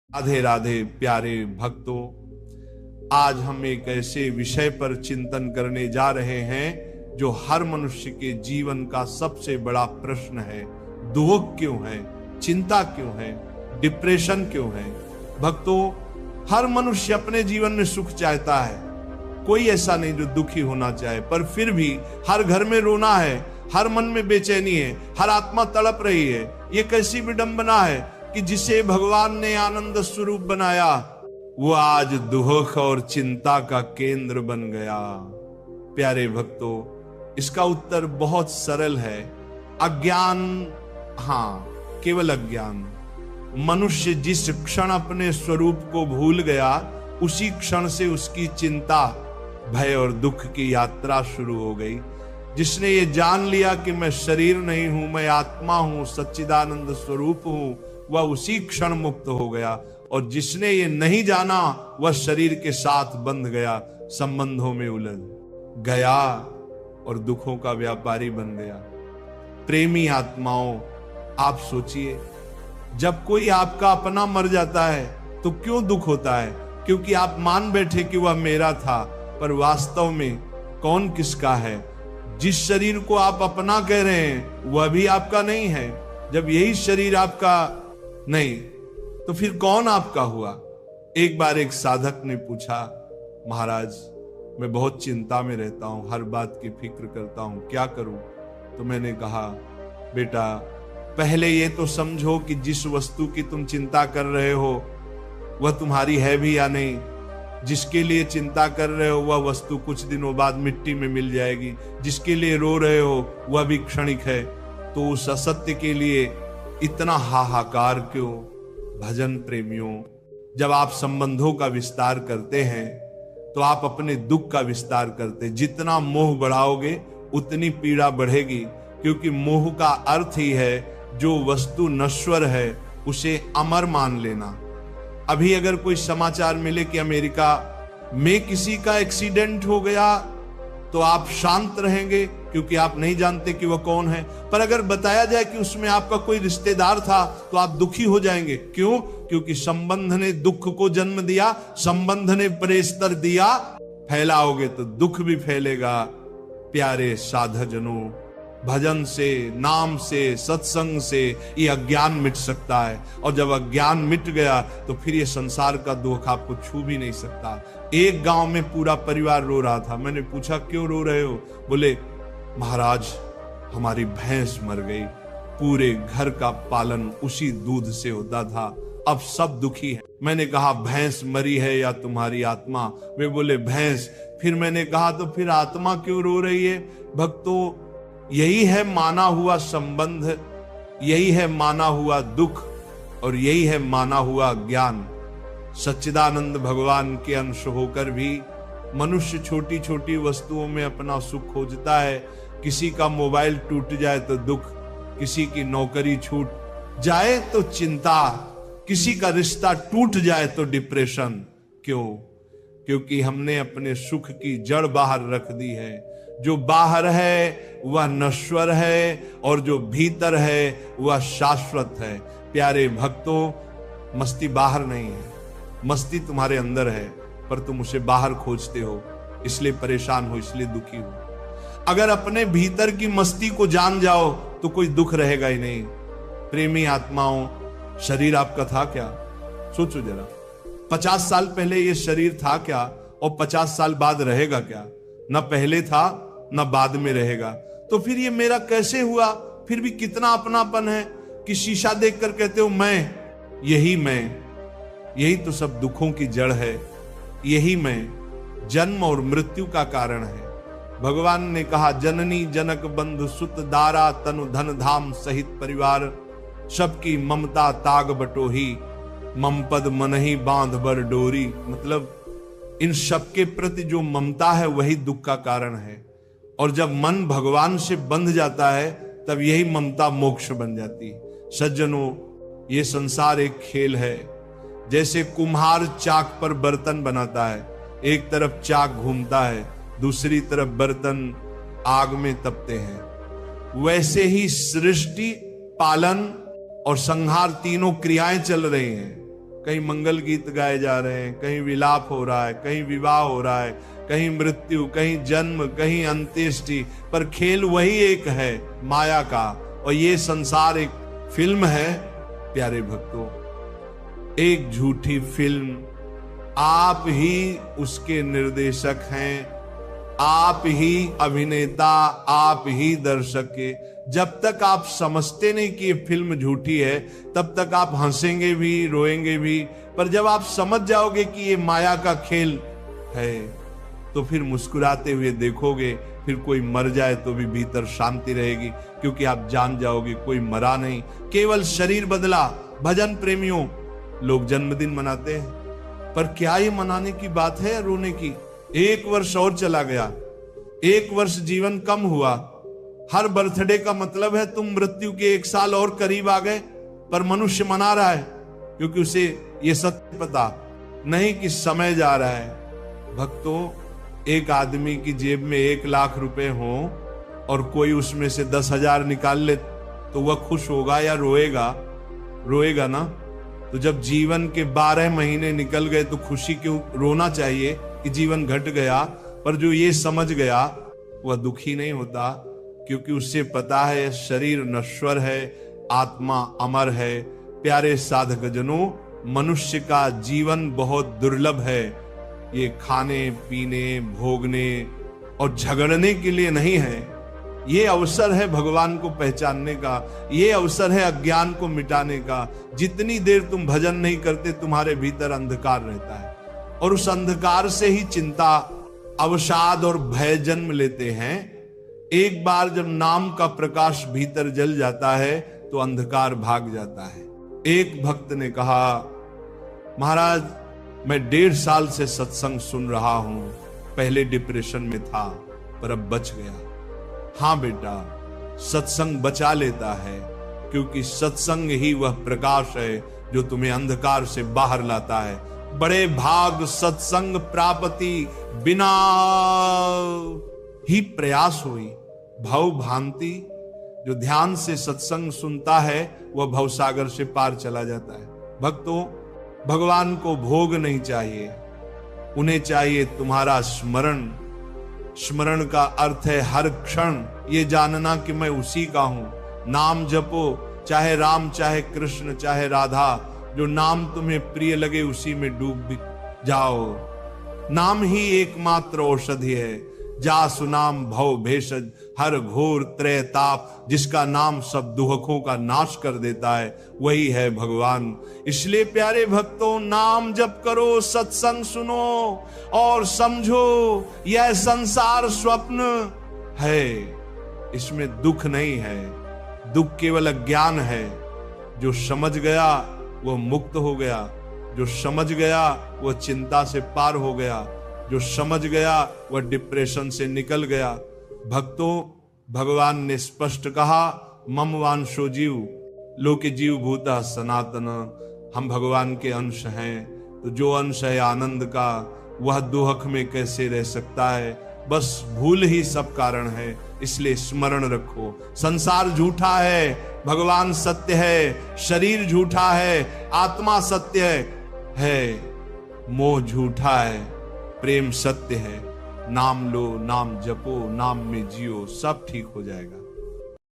राधे राधे प्यारे भक्तों, आज हम एक ऐसे विषय पर चिंतन करने जा रहे हैं जो हर मनुष्य के जीवन का सबसे बड़ा प्रश्न है। दुख क्यों है, चिंता क्यों है, डिप्रेशन क्यों है। भक्तों, हर मनुष्य अपने जीवन में सुख चाहता है, कोई ऐसा नहीं जो दुखी होना चाहे, पर फिर भी हर घर में रोना है, हर मन में बेचैनी है, हर आत्मा तड़प रही है। ये कैसी विडंबना है कि जिसे भगवान ने आनंद स्वरूप बनाया वो आज दुख और चिंता का केंद्र बन गया। प्यारे भक्तों, इसका उत्तर बहुत सरल है, अज्ञान। हाँ, केवल अज्ञान। मनुष्य जिस क्षण अपने स्वरूप को भूल गया, उसी क्षण से उसकी चिंता, भय और दुख की यात्रा शुरू हो गई। जिसने ये जान लिया कि मैं शरीर नहीं हूं, मैं आत्मा हूं, सच्चिदानंद स्वरूप हूं, वह उसी क्षण मुक्त हो गया। और जिसने ये नहीं जाना, वह शरीर के साथ बंध गया, संबंधों में उलझ गया और दुखों का व्यापारी बन गया। प्रेमी आत्माओं, आप सोचिए, जब कोई आपका अपना मर जाता है तो क्यों दुख होता है? क्योंकि आप मान बैठे कि वह मेरा था, पर वास्तव में कौन किसका है? जिस शरीर को आप अपना कह रहे हैं वह भी आपका नहीं है। जब यही शरीर आपका नहीं, तो फिर कौन आपका हुआ? एक बार एक साधक ने पूछा, महाराज, मैं बहुत चिंता में रहता हूं, हर बात की फिक्र करता हूं, क्या करूं? तो मैंने कहा, बेटा, पहले ये तो समझो कि जिस वस्तु की तुम चिंता कर रहे हो वह तुम्हारी है भी या नहीं। जिसके लिए चिंता कर रहे हो वह वस्तु कुछ दिनों बाद मिट्टी में मिल जाएगी। जिसके लिए रो रहे हो वह भी क्षणिक है। तो उस असत्य के लिए इतना हाहाकार क्यों? भजन प्रेमियों, जब आप संबंधों का विस्तार करते हैं तो आप अपने दुख का विस्तार करते। जितना मोह बढ़ाओगे उतनी पीड़ा बढ़ेगी, क्योंकि मोह का अर्थ ही है जो वस्तु नश्वर है उसे अमर मान लेना। अभी अगर कोई समाचार मिले कि अमेरिका में किसी का एक्सीडेंट हो गया तो आप शांत रहेंगे, क्योंकि आप नहीं जानते कि वह कौन है। पर अगर बताया जाए कि उसमें आपका कोई रिश्तेदार था तो आप दुखी हो जाएंगे। क्यों? क्योंकि संबंध ने दुख को जन्म दिया, संबंध ने प्रेस्तर दिया। फैलाओगे तो दुख भी फैलेगा। प्यारे साधजनों, भजन से, नाम से, सत्संग से ये अज्ञान मिट सकता है। और जब अज्ञान मिट गया तो फिर ये संसार का दुख आपको छू भी नहीं सकता। एक गांव में पूरा परिवार रो रहा था। मैंने पूछा, क्यों रो रहे हो? बोले, महाराज, हमारी भैंस मर गई, पूरे घर का पालन उसी दूध से होता था, अब सब दुखी है। मैंने कहा, भैंस मरी है या तुम्हारी आत्मा? वे बोले, भैंस। फिर मैंने कहा, तो फिर आत्मा क्यों रो रही है? भक्तों, यही है माना हुआ संबंध, यही है माना हुआ दुख, और यही है माना हुआ ज्ञान। सच्चिदानंद भगवान के अंश होकर भी मनुष्य छोटी छोटी वस्तुओं में अपना सुख खोजता है। किसी का मोबाइल टूट जाए तो दुख, किसी की नौकरी छूट जाए तो चिंता, किसी का रिश्ता टूट जाए तो डिप्रेशन। क्यों? क्योंकि हमने अपने सुख की जड़ बाहर रख दी है। जो बाहर है वह नश्वर है और जो भीतर है वह शाश्वत है। प्यारे भक्तों, मस्ती बाहर नहीं है, मस्ती तुम्हारे अंदर है, पर तुम उसे बाहर खोजते हो, इसलिए परेशान हो, इसलिए दुखी हो। अगर अपने भीतर की मस्ती को जान जाओ तो कोई दुख रहेगा ही नहीं। प्रेमी आत्माओं, शरीर आपका था क्या? सोचो जरा, 50 साल पहले ये शरीर था क्या और 50 साल बाद रहेगा क्या? न पहले था न बाद में रहेगा। तो फिर ये मेरा कैसे हुआ? फिर भी कितना अपनापन है कि शीशा देखकर कहते हो मैं, यही मैं। यही तो सब दुखों की जड़ है, यही मैं जन्म और मृत्यु का कारण है। भगवान ने कहा, जननी जनक बंधु सुत दारा तनु धन धाम सहित परिवार, सबकी ममता ताग बटोही, मम पद मनहि बांध बर डोरी। मतलब इन सबके प्रति जो ममता है वही दुख का कारण है। और जब मन भगवान से बंध जाता है तब यही ममता मोक्ष बन जाती है। सज्जनों, ये संसार एक खेल है। जैसे कुम्हार चाक पर बर्तन बनाता है, एक तरफ चाक घूमता है, दूसरी तरफ बर्तन आग में तपते हैं, वैसे ही सृष्टि, पालन और संहार तीनों क्रियाएं चल रही हैं। कहीं मंगल गीत गाए जा रहे हैं, कहीं विलाप हो रहा है, कहीं विवाह हो रहा है, कहीं मृत्यु, कहीं जन्म, कहीं अंत्येष्टि, पर खेल वही एक है, माया का। और ये संसार एक फिल्म है प्यारे भक्तों, एक झूठी फिल्म। आप ही उसके निर्देशक हैं, आप ही अभिनेता, आप ही दर्शक के। जब तक आप समझते नहीं कि ये फिल्म झूठी है, तब तक आप हंसेंगे भी, रोएंगे भी। पर जब आप समझ जाओगे कि ये माया का खेल है, तो फिर मुस्कुराते हुए देखोगे। फिर कोई मर जाए तो भी भीतर शांति रहेगी, क्योंकि आप जान जाओगे कोई मरा नहीं, केवल शरीर बदला। भजन प्रेमियों, लोग जन्मदिन मनाते हैं, पर क्या ये मनाने की बात है या रोने की? 1 वर्ष और चला गया, 1 वर्ष जीवन कम हुआ। हर बर्थडे का मतलब है तुम मृत्यु के 1 साल और करीब आ गए। पर मनुष्य मना रहा है, क्योंकि उसे ये सत्य पता नहीं कि समय जा रहा है। भक्तों, एक आदमी की जेब में 1 लाख रुपए हो और कोई उसमें से 10,000 निकाल ले, तो वह खुश होगा या रोएगा? रोएगा ना। तो जब जीवन के 12 महीने निकल गए तो खुशी क्यों? रोना चाहिए कि जीवन घट गया। पर जो ये समझ गया वह दुखी नहीं होता, क्योंकि उससे पता है शरीर नश्वर है, आत्मा अमर है। प्यारे साधक जनों, मनुष्य का जीवन बहुत दुर्लभ है। ये खाने पीने, भोगने और झगड़ने के लिए नहीं है। ये अवसर है भगवान को पहचानने का, ये अवसर है अज्ञान को मिटाने का। जितनी देर तुम भजन नहीं करते, तुम्हारे भीतर अंधकार रहता है, और उस अंधकार से ही चिंता, अवसाद और भय जन्म लेते हैं। एक बार जब नाम का प्रकाश भीतर जल जाता है तो अंधकार भाग जाता है। एक भक्त ने कहा, महाराज मैं 1.5 साल से सत्संग सुन रहा हूं, पहले डिप्रेशन में था पर अब बच गया। हाँ बेटा, सत्संग बचा लेता है, क्योंकि सत्संग ही वह प्रकाश है जो तुम्हें अंधकार से बाहर लाता है। बड़े भाग सत्संग प्राप्ति, बिना ही प्रयास हुई भव भांति। जो ध्यान से सत्संग सुनता है वह भवसागर से पार चला जाता है। भक्तों, भगवान को भोग नहीं चाहिए, उन्हें चाहिए तुम्हारा स्मरण। स्मरण का अर्थ है हर क्षण ये जानना कि मैं उसी का हूं। नाम जपो, चाहे राम, चाहे कृष्ण, चाहे राधा। जो नाम तुम्हें प्रिय लगे उसी में डूब जाओ। नाम ही एकमात्र औषधि है। जा सुनाम भव भेषज, हर घोर त्रय ताप। जिसका नाम सब दुखों का नाश कर देता है, वही है भगवान। इसलिए प्यारे भक्तों, नाम जप करो, सत्संग सुनो और समझो यह संसार स्वप्न है, इसमें दुख नहीं है। दुख केवल अज्ञान है। जो समझ गया वो मुक्त हो गया, जो समझ गया वो चिंता से पार हो गया, जो समझ गया वह डिप्रेशन से निकल गया। भक्तों, भगवान ने स्पष्ट कहा, मम वांशो जीव लोके जीव भूतः सनातन। हम भगवान के अंश हैं, तो जो अंश है आनंद का, वह दुख में कैसे रह सकता है? बस भूल ही सब कारण है। इसलिए स्मरण रखो, संसार झूठा है, भगवान सत्य है। शरीर झूठा है, आत्मा सत्य है। मोह झूठा है, प्रेम सत्य है। नाम लो, नाम जपो, नाम में जियो, सब ठीक हो जाएगा।